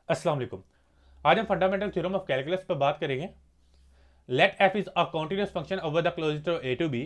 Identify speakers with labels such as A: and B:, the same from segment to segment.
A: अस्सलाम वालेकुम। आज हम फंडामेंटल थ्योरम ऑफ कैलकुलस पर बात करेंगे। Let f is a continuous function over the close interval a to b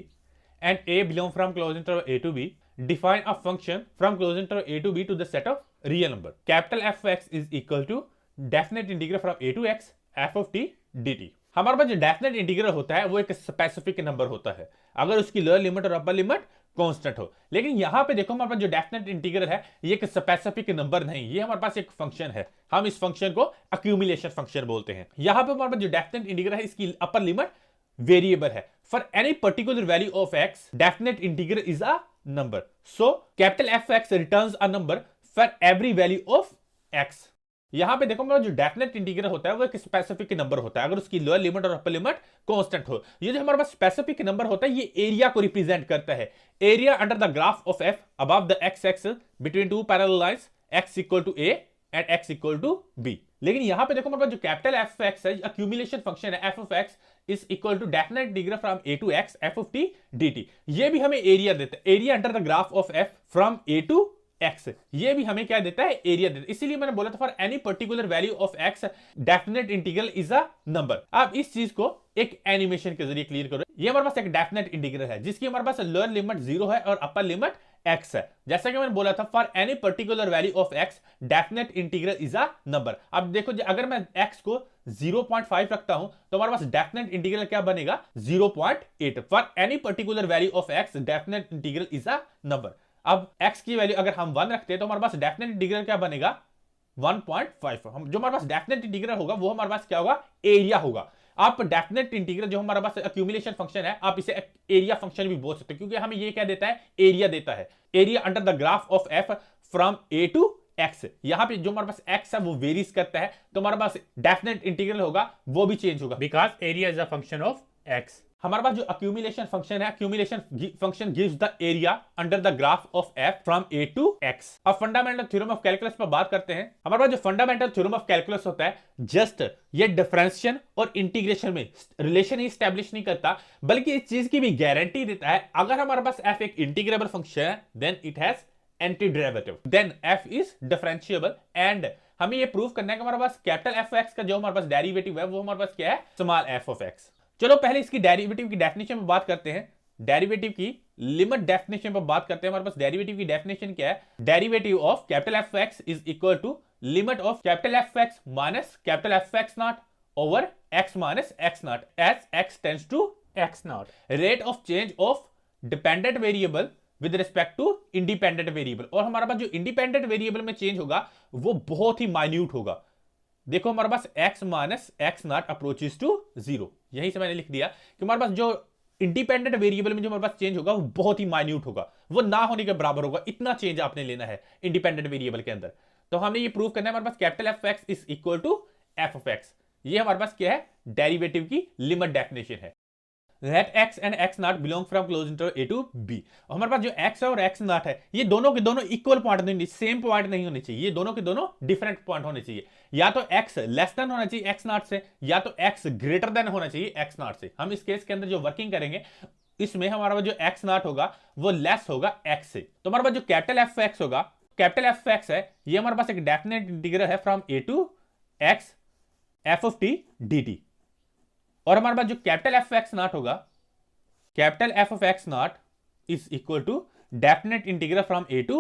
A: and a belong from close interval a to b. Define a function from close interval a to b to the set of real number. Capital F x is equal to definite integral from a to x F of T D t. हमारे पास जो definite integral होता है वो एक specific number होता है अगर उसकी लोअर लिमिट और अपर लिमिट कांस्टेंट हो। लेकिन यहां पे देखो हमारे पास जो डेफिनेट इंटीग्रल है ये एक स्पेसिफिक नंबर नहीं, ये हमारे पास एक फंक्शन है। हम इस फंक्शन को अक्यूमुलेशन फंक्शन बोलते हैं। यहां पे हमारे पास जो डेफिनेट इंटीग्रल है इसकी अपर लिमिट वेरिएबल है। For any particular value of x definite integral is a number. So capital F x returns a number for every value of x. यहां पे देखो जो डेफिनेट इंटीग्रल होता है वो एक स्पेसिफिक नंबर होता है अगर उसकी लोअर लिमिट और अपर लिमिट कांस्टेंट हो। ये जो हमारे पास स्पेसिफिक नंबर होता है ये एरिया को रिप्रेजेंट करता है। Area under the graph of f above the x axis between two parallel lines x equal to a and x equal to b. लेकिन यहां पे देखो हमारे पास जो कैपिटल एफ एक्स है अक्यूमुलेशन फंक्शन है f of x is equal to definite integral from a to x F of T D t. ये भी हमें एरिया देता है। Area under the graph of f from a to x, ये भी हमें क्या देता है, एरिया देता है। इसीलिए मैंने बोला था for any particular value of x definite integral is a number. आप इस चीज को एक एनिमेशन के जरिए क्लियर करो। ये हमारे पास एक डेफिनेट इंटीग्रल है जिसकी हमारे पास लोअर लिमिट 0 है और अपर लिमिट एक्स है। जैसा कि मैंने बोला था for any particular value of x definite integral is a number. अब देखो अगर मैं एक्स को 0.5 रखता हूं तो हमारे पास डेफिनेट इंटीग्रल क्या बनेगा, 0.8। For any particular value of x definite integral is a number. अब x की वैल्यू अगर हम 1 रखते हैं तो हमारे पास डेफिनेट इंटीग्रल क्या बनेगा, 1.5। हम जो हमारे पास डेफिनेट इंटीग्रल होगा वो हमारे पास क्या होगा, एरिया होगा। आप डेफिनेट इंटीग्रल जो हमारे पास अक्यूमुलेशन फंक्शन है आप इसे एरिया फंक्शन भी बोल सकते हो क्योंकि हमें ये क्या देता है, एरिया देता है। Area under the graph of f from a to x. यहां पे जो हमारे पास एक्स है वो वेरीज करता है तो हमारे पास डेफिनेट इंटीग्रल होगा वो भी चेंज होगा because area is a function of x. हमारे पास जो अक्यूमुलेशन फंक्शन है, accumulation function gives the area under the graph of f from a to x. अब फंडामेंटल थ्योरम ऑफ कैलकुलस पर बात करते हैं। हमारे पास जो फंडामेंटल थ्योरम ऑफ कैलकुलस होता है जस्ट ये डिफरेंशिएशन और इंटीग्रेशन में रिलेशन ही स्टैब्लिश नहीं करता बल्कि इस चीज की भी गारंटी देता है अगर हमारे पास एफ एक इंटीग्रेबल फंक्शन है then it has antiderivative, then f is differentiable. And हमें ये प्रूव करना है कि हमारे पास कैपिटल एफ एक्स का जो हमारे पास डेरिवेटिव है वो हमारे पास क्या है, स्मॉल एफ ऑफ एक्स। चलो पहले इसकी डेरिवेटिव की डेफिनेशन पर बात करते हैं। डेरिवेटिव की लिमिट डेफिनेशन पर बात करते हैं। हमारे पास डेरिवेटिव की डेफिनेशन क्या है, derivative of capital F x is equal to limit of capital F x minus capital F x naught over x minus x naught as x tends to x naught. Rate of change of dependent variable with respect to independent variable. और हमारे पास जो independent variable में change होगा वो बहुत ही minute होगा। देखो हमारे पास x minus x naught approaches to 0। यही से मैंने लिख दिया कि हमारे पास जो इंडिपेंडेंट वेरिएबल में जो हमारे पास चेंज होगा वो बहुत ही माइन्यूट होगा, वो ना होने के बराबर होगा। इतना चेंज आपने लेना है इंडिपेंडेंट वेरिएबल के अंदर। तो हमने ये प्रूव करना है हमारे पास capital F x is equal to F of X. ये हमारे पास क्या है, डेरिवेटिव की लिमिट डेफिनेशन है। Let x and x naught belong from closed interval a to b। और हमारे पास जो x है और x naught है ये दोनों के दोनों इक्वल पॉइंट नहीं, सेम पॉइंट नहीं होने चाहिए, ये दोनों के दोनों डिफरेंट पॉइंट होने चाहिए। या तो x लेस देन होना चाहिए x naught से या तो x ग्रेटर देन होना चाहिए x naught से। हम इस केस के अंदर जो वर्किंग करेंगे इसमें हमारा जो x naught होगा वो लेस होगा x से। तो हमारे पास जो कैपिटल एफ एक्स होगा, कैपिटल एफ एक्स है ये हमारे पास एक डेफिनेट इंटीग्रल है from a to x f of T D t. और हमारे पास जो कैपिटल एफ एक्स नॉट होगा, capital F of x naught is equal to definite integral from a to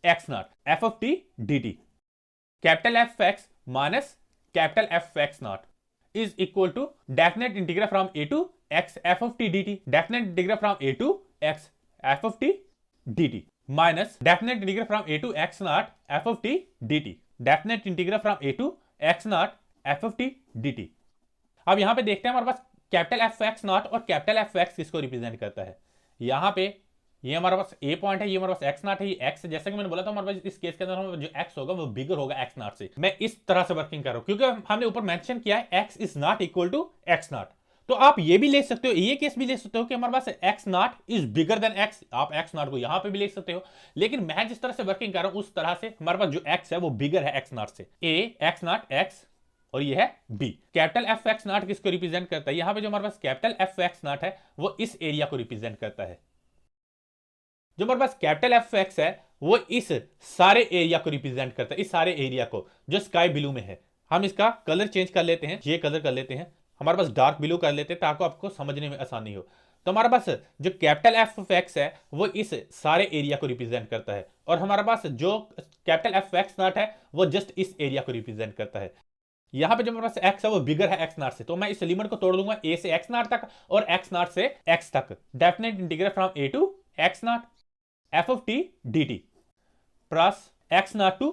A: x naught F of T D t. Capital F x minus capital F x naught is equal to definite integral from a to x F of T D t. Definite integral from a to x F of T D t minus definite integral from a to x naught F of T D t. Definite integral from a to x naught F of T D t. अब यहां पे देखते हैं हमारे पास capital F x naught और capital F x किसको represent करता है। यहां पे ये हमारे पास ए पॉइंट है, ये हमारे पास एक्स नॉट है, ये एक्स। जैसा कि मैंने बोला था हमारे पास इस केस के अंदर जो एक्स होगा वो बिगर होगा एक्स नॉट से। मैं इस तरह से वर्किंग कर रहा हूं क्योंकि हमने ऊपर मेंशन किया है x is not equal to x naught. तो आप ये भी ले सकते हो, ये केस भी ले सकते हो कि हमारे पास X naught is bigger than X. आप एक्स नॉट को यहां पे भी ले सकते हो, लेकिन मैं जिस तरह से वर्किंग कर रहा हूं उस तरह से हमारे पास जो एक्स है वो बिगर है एक्स नॉट से। ए एक्स नॉट एक्स और ये है b. Capital F x naught किसको रिप्रेजेंट करता है, यहां पे जो हमारे पास कैपिटल एफ एक्स नॉट है वो इस एरिया को रिप्रेजेंट करता है। जो हमारे पास कैपिटल एफ एक्स है वो इस सारे एरिया को रिप्रेजेंट करता है, इस सारे एरिया को जो स्काई ब्लू में है। हम इसका कलर चेंज कर लेते हैं, ये कलर कर लेते हैं, हमारे पास डार्क ब्लू कर लेते हैं ताकि आपको समझने में आसानी हो। तो हमारे पास जो कैपिटल एफ ऑफ एक्स है वो इस सारे एरिया को रिप्रेजेंट करता है, और हमारे पास जो कैपिटल एफ एक्स नॉट है वो जस्ट इस एरिया को रिप्रेजेंट करता है। यहां पे जो मेरे पास एक्स है वो बिगर है एक्स नॉट से, तो मैं इस लिमिट को तोड़ दूंगा ए से एक्स नॉट तक और एक्स नॉट से एक्स तक। Definite integral from a to x naught F of T D t plus x naught to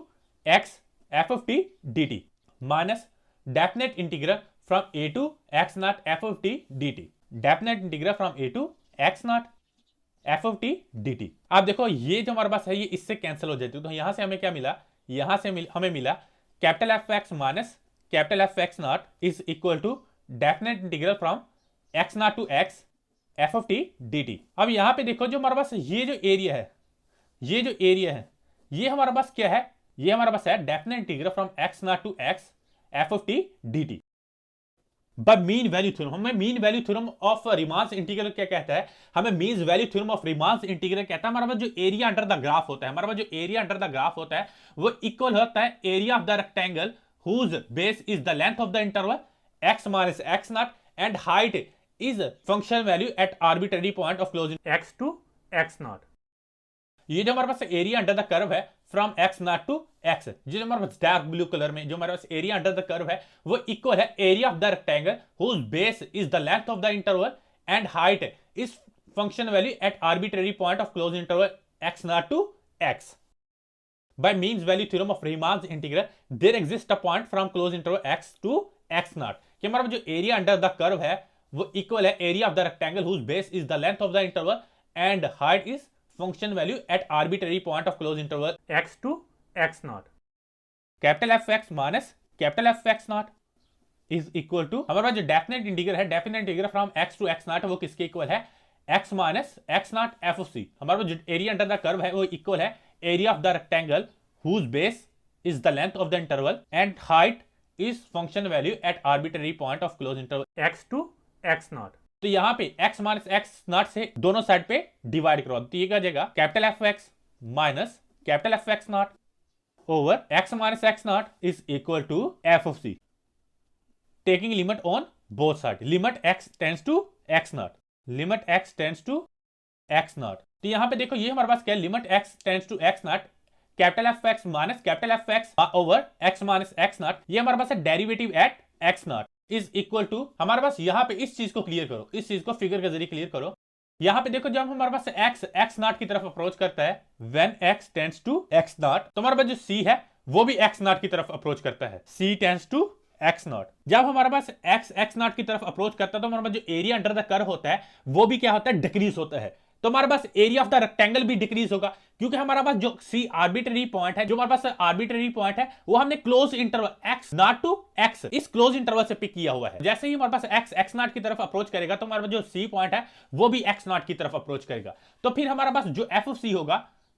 A: x F of T D t minus definite integral from a to x naught F of T D t. Definite integral from a to x naught F of T D t. आप देखो ये जो हमारे पास है ये इससे cancel हो जाती है, तो यहां से हमें क्या मिला, यहां से हमें मिला capital F x minus capital F x naught is equal to definite integral from x naught to x F of T D t. अब यहां पे देखो जो हमारे पास ये जो एरिया है, ये जो एरिया है ये हमारे पास क्या है, ये हमारे पास है definite integral from x naught to x F of T D T by mean value theorem. हमें mean value theorem of Riemann's integral क्या कहता है, हमें mean value theorem of Riemann's integral कहता है हमारे पास जो एरिया अंडर द ग्राफ होता है, हमारे पास जो एरिया अंडर द ग्राफ होता है वो इक्वल होता है area of the rectangle whose base is the length of the interval x minus x naught and height is function value at arbitrary point of closing x to x naught। ये जो हमारे पास area under the curve है from x naught to x, जो हमारे पास dark blue colour में जो हमारे पास एरिया अंडर द कर्व है वो इक्वल है area of the rectangle whose base is the length of the interval and height is function value at arbitrary point of closed interval x naught to x। By means value theorem of Riemann integral, there exists a point from closed interval x to x naught कि हमारा जो area under the curve है वो equal है area of the rectangle whose base is the length of the interval and height is function value at arbitrary point of closed interval x to x naught। Capital F x minus capital F x naught is equal to हमारे पास जो definite integral है, definite integral from X to x naught वो किसके equal है, X minus x naught F of C. हमारे पास जो एरिया अंडर द कर्व है वो इक्वल है area of the rectangle whose base is the length of the interval and height is function value at arbitrary point of closed interval x to x naught। तो यहां पे x minus x not से दोनों side पे divide करो, तो ये क्या जाएगा capital F x minus capital F x naught over x minus x naught is equal to f of c taking limit on both side, limit x tends to x naught, limit x tends to x naught. तो यहां पे देखो ये हमारे पास क्या है, limit x tends to x naught capital F x minus capital F X over x minus x naught, ये हमारे पास है derivative at x naught is equal to हमारे पास यहां पे इस चीज को क्लियर करो, इस चीज को फिगर के जरिए क्लियर करो। यहां पे देखो जब हमारे पास x नॉट की तरफ अप्रोच करता है when x tends to x naught, तो हमारे पास जो c है वो भी x नॉट की तरफ अप्रोच करता है, c tends to x naught. जब हमारे पास x नॉट की तरफ अप्रोच करता है तो हमारे पास जो एरिया अंडर द कर्व होता है वो भी क्या होता है, डिक्रीज होता है। तो हमारे पास एरिया ऑफ द रेक्टेंगल भी डिक्रीज होगा क्योंकि हमारे पास जो सी आर्बिट्ररी पॉइंट है, जो हमारे पास आर्बिट्ररी पॉइंट है वो हमने close interval X naught to X इस क्लोज इंटरवल से पिक किया हुआ है। जैसे ही हमारे पास एक्स नॉट की तरफ अप्रोच करेगा तो हमारे पास जो सी पॉइंट है वो भी एक्स नॉट की तरफ अप्रोच करेगा, तो फिर हमारे पास जो एफ ऑफ सी होगा,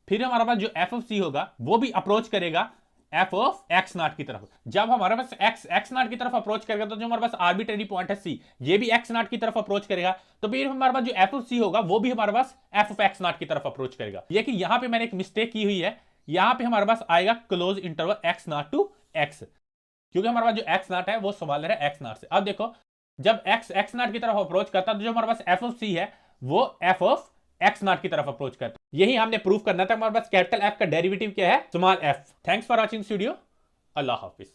A: फिर हमारे पास जो एफ ऑफ सी होगा वो भी अप्रोच करेगा एफ ऑफ एक्स नॉट की तरफ। जब हमारे पास एक्स नॉट की तरफ अप्रोच करेगा तो जो हमारे पास आर्बिट्ररी पॉइंट है सी ये भी एक्स नॉट की तरफ अप्रोच करेगा, तो फिर हमारे पास जो एफ ऑफ सी होगा वो भी हमारे पास एफ ऑफ एक्स नॉट की तरफ अप्रोच करेगा। ये कि यहां पे मैंने एक मिस्टेक की हुई है, यहां पे हमारे पास आएगा close interval X naught to X, क्योंकि हमारे पास जो एक्स नॉट है वो सवाल है एक्स नॉट से। अब देखो जब एक्स नॉट की तरफ अप्रोच करता है तो जो हमारे पास एफ ऑफ सी है वो एफ ऑफ एक्स नॉट की तरफ अप्रोच करता है। यही हमने प्रूव करना था। हमारे पास कैपिटल एफ का डेरिवेटिव क्या है, small F. Thanks for watching this video. Allah Hafiz.